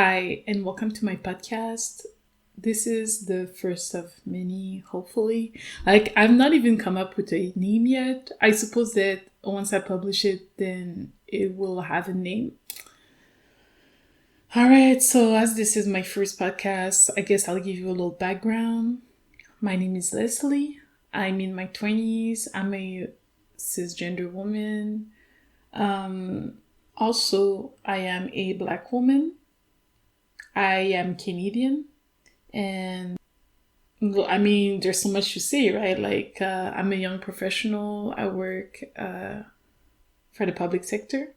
Hi, and welcome to my podcast. This is the first of many, hopefully. I've not even come up with a name yet. I suppose that once I publish it, then it will have a name. Alright, so as this is my first podcast, I guess I'll give you a little background. My name is Leslie. I'm in my 20s. I'm a cisgender woman. Also, I am a Black woman. I am Canadian, and there's so much to say, right? I'm a young professional. I work for the public sector,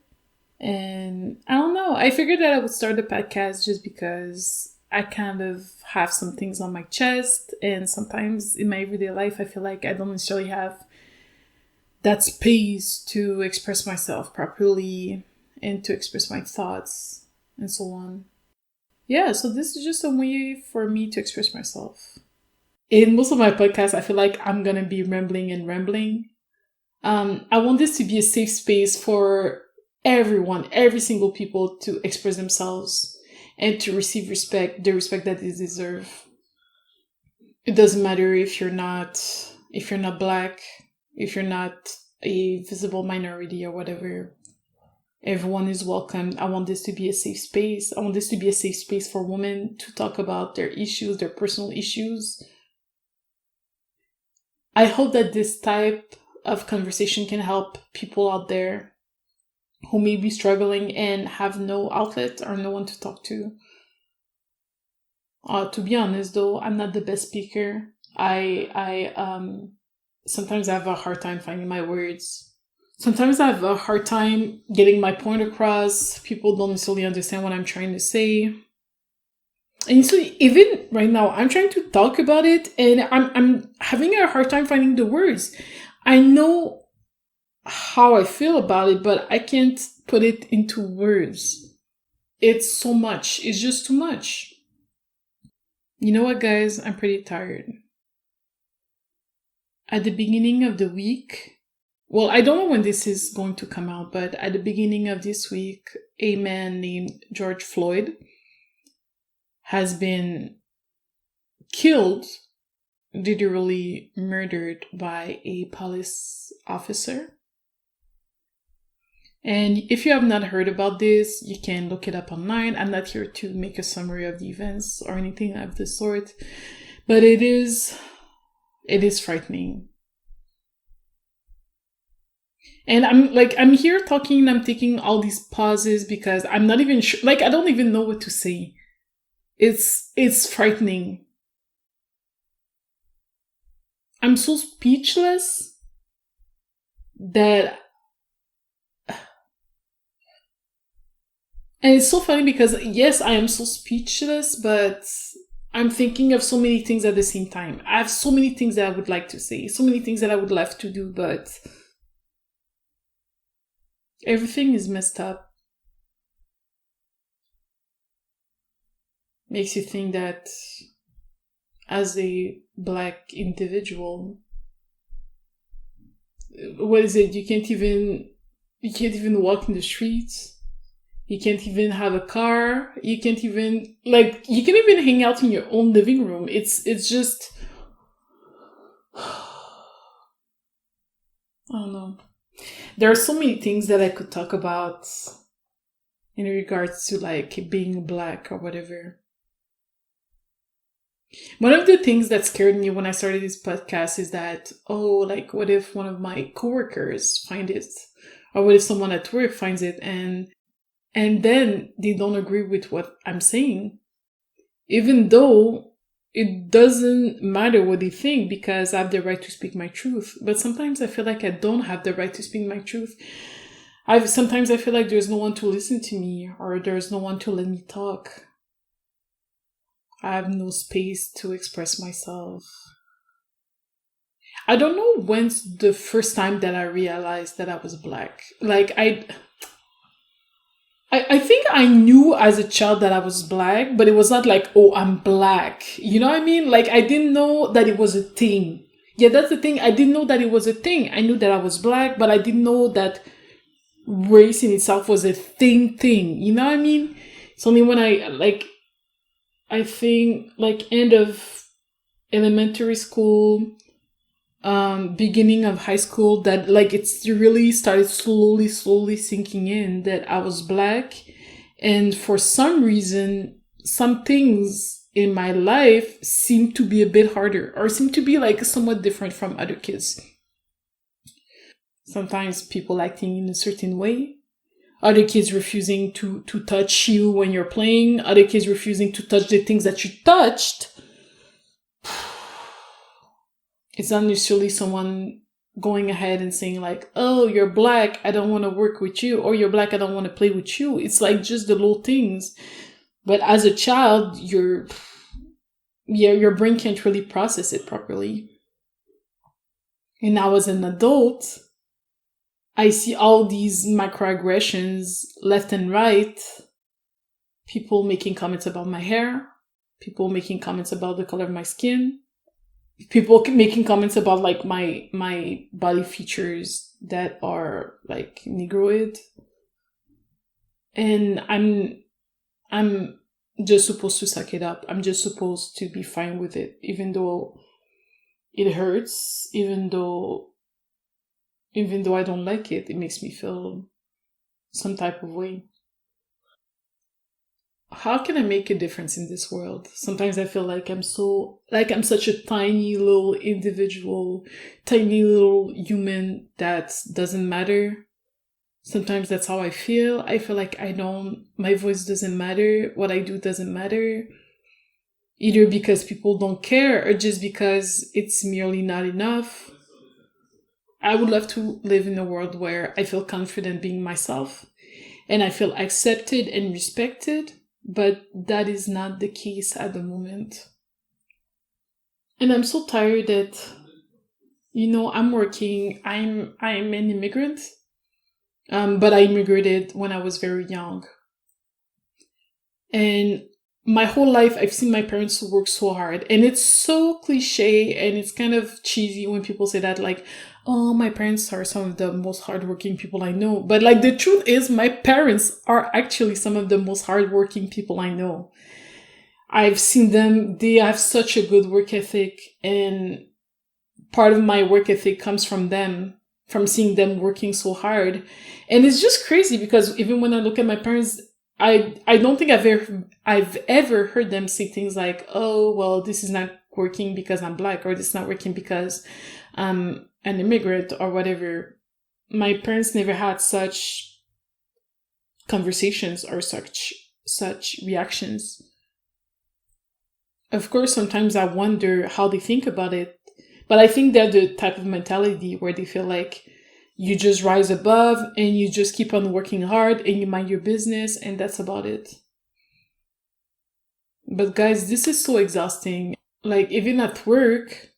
and I don't know. I figured that I would start the podcast just because I kind of have some things on my chest, and sometimes in my everyday life, I feel like I don't necessarily have that space to express myself properly and to express my thoughts and so on. Yeah, so this is just a way for me to express myself. In most of my podcasts, I feel like I'm gonna be rambling. I want this to be a safe space for everyone, every single people to express themselves and to receive the respect that they deserve. It doesn't matter if you're not Black, if you're not a visible minority or whatever. Everyone is welcome. I want this to be a safe space. I want this to be a safe space for women to talk about their issues, their personal issues. I hope that this type of conversation can help people out there who may be struggling and have no outlet or no one to talk to. To be honest though, I'm not the best speaker. I sometimes I have a hard time finding my words. Sometimes I have a hard time getting my point across. People don't necessarily understand what I'm trying to say. And so even right now, I'm trying to talk about it and I'm having a hard time finding the words. I know how I feel about it, but I can't put it into words. It's so much. It's just too much. You know what, guys? I'm pretty tired. At the beginning of the week, well, I don't know when this is going to come out, but at the beginning of this week, a man named George Floyd has been killed, literally murdered by a police officer. And if you have not heard about this, you can look it up online. I'm not here to make a summary of the events or anything of the sort, but it is frightening. And I'm here talking, I'm taking all these pauses because I'm not even sure, I don't even know what to say. It's frightening. I'm so speechless that, and it's so funny because yes, I am so speechless, but I'm thinking of so many things at the same time. I have so many things that I would like to say, so many things that I would love to do, but everything is messed up. Makes you think that as a Black individual, what is it? You can't even walk in the streets. You can't even have a car. You can't even hang out in your own living room. It's just I don't know. There are so many things that I could talk about in regards to being Black or whatever. One of the things that scared me when I started this podcast is that, what if one of my coworkers find it? Or what if someone at work finds it and then they don't agree with what I'm saying? Even though it doesn't matter what they think because I have the right to speak my truth. But sometimes I feel like I don't have the right to speak my truth. Sometimes I feel like there's no one to listen to me or there's no one to let me talk. I have no space to express myself. I don't know when's the first time that I realized that I was Black. I think I knew as a child that I was Black, but it was not like, oh, I'm Black. You know what I mean? I didn't know that it was a thing. Yeah, that's the thing. I didn't know that it was a thing. I knew that I was Black, but I didn't know that race in itself was a thing. You know what I mean? It's only when I think end of elementary school, beginning of high school, that it's really started slowly sinking in that I was Black. And for some reason, some things in my life seem to be a bit harder, or seem to be somewhat different from other kids. Sometimes people acting in a certain way, other kids refusing to touch you when you're playing, other kids refusing to touch the things that you touched. It's not necessarily someone going ahead and saying oh, you're Black, I don't want to work with you, or you're Black, I don't want to play with you. It's just the little things. But as a child, your brain can't really process it properly. And now as an adult, I see all these microaggressions left and right. People making comments about my hair, people making comments about the color of my skin, people making comments about my body features that are Negroid. And I'm just supposed to suck it up. I'm just supposed to be fine with it, even though it hurts, even though I don't like it. It makes me feel some type of way. How can I make a difference in this world? Sometimes I feel I'm such a tiny little individual, tiny little human that doesn't matter. Sometimes that's how I feel. I feel my voice doesn't matter. What I do doesn't matter. Either because people don't care or just because it's merely not enough. I would love to live in a world where I feel confident being myself and I feel accepted and respected, but that is not the case at the moment. And I'm so tired that, I'm working, I'm an immigrant, but I immigrated when I was very young. And my whole life, I've seen my parents work so hard. And it's so cliche and it's kind of cheesy when people say that, oh, my parents are some of the most hardworking people I know. But the truth is, my parents are actually some of the most hardworking people I know. I've seen them, they have such a good work ethic. And part of my work ethic comes from them, from seeing them working so hard. And it's just crazy because even when I look at my parents, I don't think I've ever heard them say things like, oh, well, this is not working because I'm Black, or this is not working because I'm an immigrant, or whatever. My parents never had such conversations or such reactions. Of course, sometimes I wonder how they think about it, but I think they're the type of mentality where they feel you just rise above and you just keep on working hard and you mind your business and that's about it. But guys, this is so exhausting. Even at work,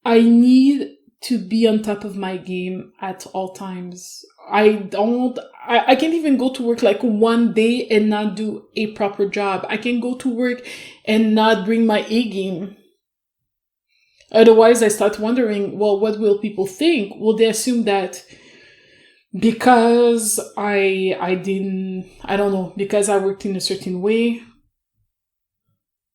I need to be on top of my game at all times. I can't even go to work one day and not do a proper job. I can go to work and not bring my A game. Otherwise, I start wondering, well, what will people think? Will they assume that because because I worked in a certain way,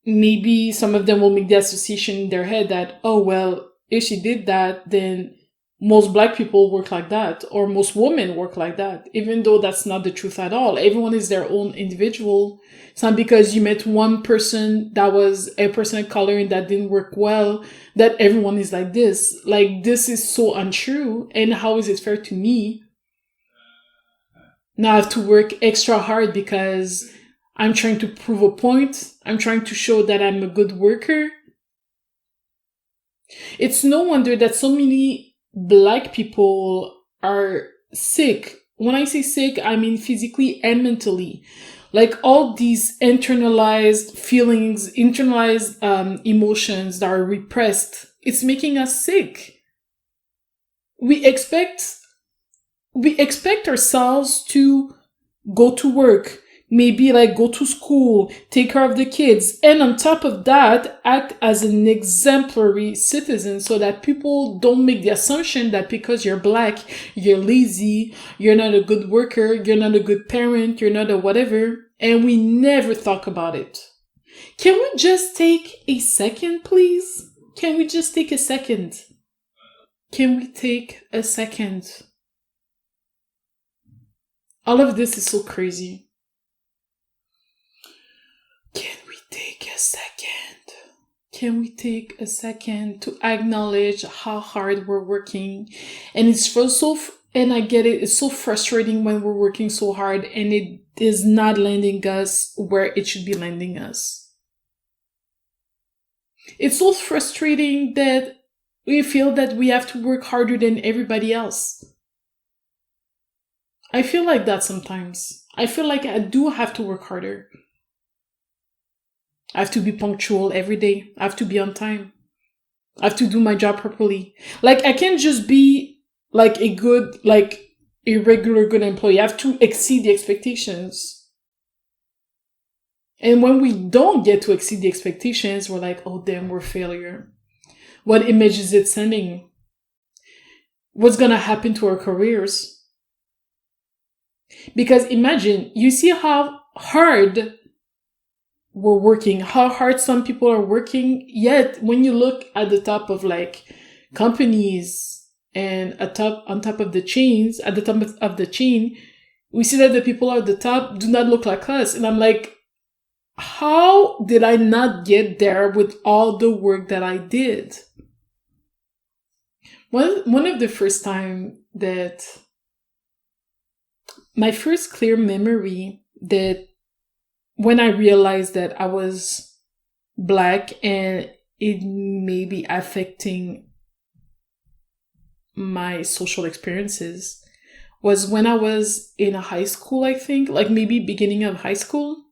maybe some of them will make the association in their head that, oh, well, if she did that, then most Black people work like that, or most women work like that, even though that's not the truth at all. Everyone is their own individual. It's not because you met one person that was a person of color and that didn't work well that everyone is like this. This is so untrue. And how is it fair to me? Now I have to work extra hard because I'm trying to prove a point. I'm trying to show that I'm a good worker. It's no wonder that so many Black people are sick. When I say sick, I mean physically and mentally. All these internalized feelings, internalized emotions that are repressed, it's making us sick. We expect ourselves to go to work, maybe like go to school, take care of the kids, and on top of that, act as an exemplary citizen so that people don't make the assumption that because you're Black, you're lazy, you're not a good worker, you're not a good parent, you're not a whatever, and we never talk about it. Can we just take a second, please? Can we just take a second? Can we take a second? All of this is so crazy. Can we take a second? Can we take a second to acknowledge how hard we're working? And and I get it, it's so frustrating when we're working so hard and it is not landing us where it should be landing us. It's so frustrating that we feel that we have to work harder than everybody else. I feel like that sometimes. I feel like I do have to work harder. I have to be punctual every day. I have to be on time. I have to do my job properly. Like, I can't just be like a regular good employee. I have to exceed the expectations. And when we don't get to exceed the expectations, we're like, oh damn, we're a failure. What image is it sending? What's gonna happen to our careers? Because imagine, you see how hard we're working, how hard some people are working, yet when you look at the top of like companies and on top of the chains, at the top of the chain, we see that the people at the top do not look like us. And I'm like, how did I not get there with all the work that I did? One of the first time that my first clear memory that when I realized that I was Black and it may be affecting my social experiences was when I was in high school, I think, like maybe beginning of high school.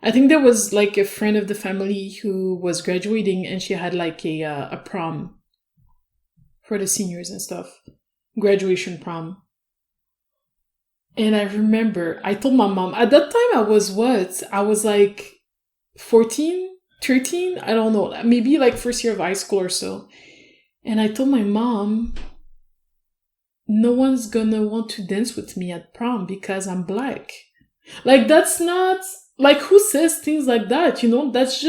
I think there was like a friend of the family who was graduating and she had like a prom for the seniors and stuff, graduation prom. And I remember I told my mom, at that time I was what? I was like 14, 13, I don't know, maybe like first year of high school or so. And I told my mom, no one's gonna want to dance with me at prom because I'm Black. Like, that's not, like, who says things like that, you know? That's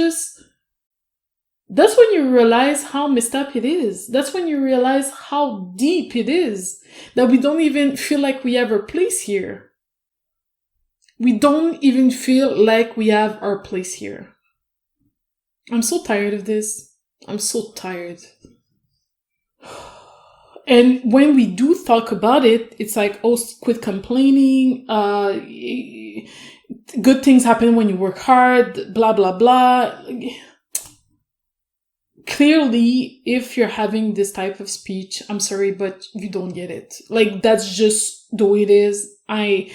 when you realize how messed up it is. That's when you realize how deep it is. That we don't even feel like we have our place here. We don't even feel like we have our place here. I'm so tired of this. I'm so tired. And when we do talk about it, it's like, oh, quit complaining. Good things happen when you work hard, blah, blah, blah. Clearly, if you're having this type of speech, I'm sorry, but you don't get it. Like, that's just the way it is. I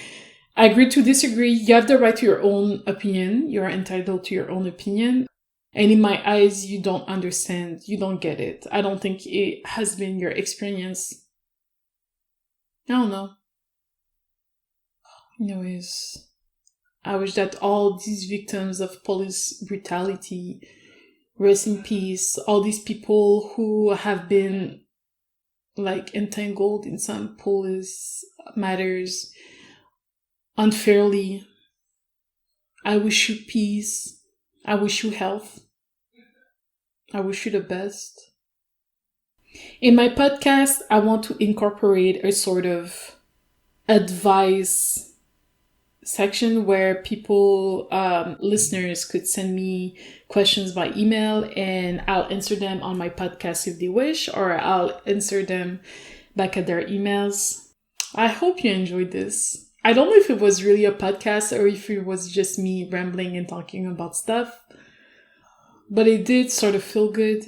agree to disagree. You have the right to your own opinion. You're entitled to your own opinion. And in my eyes, you don't understand. You don't get it. I don't think it has been your experience. I don't know. Anyways, I wish that all these victims of police brutality, rest in peace, all these people who have been like entangled in some police matters unfairly. I wish you peace. I wish you health. I wish you the best. In my podcast, I want to incorporate a sort of advice section where people, listeners could send me questions by email and I'll answer them on my podcast if they wish, or I'll answer them back at their emails. I hope you enjoyed this. I don't know if it was really a podcast or if it was just me rambling and talking about stuff, but it did sort of feel good.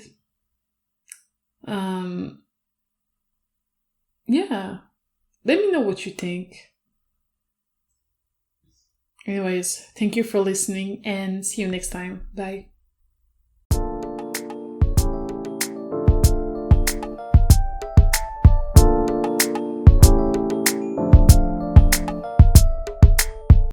Yeah. Let me know what you think. Anyways, thank you for listening and see you next time. Bye.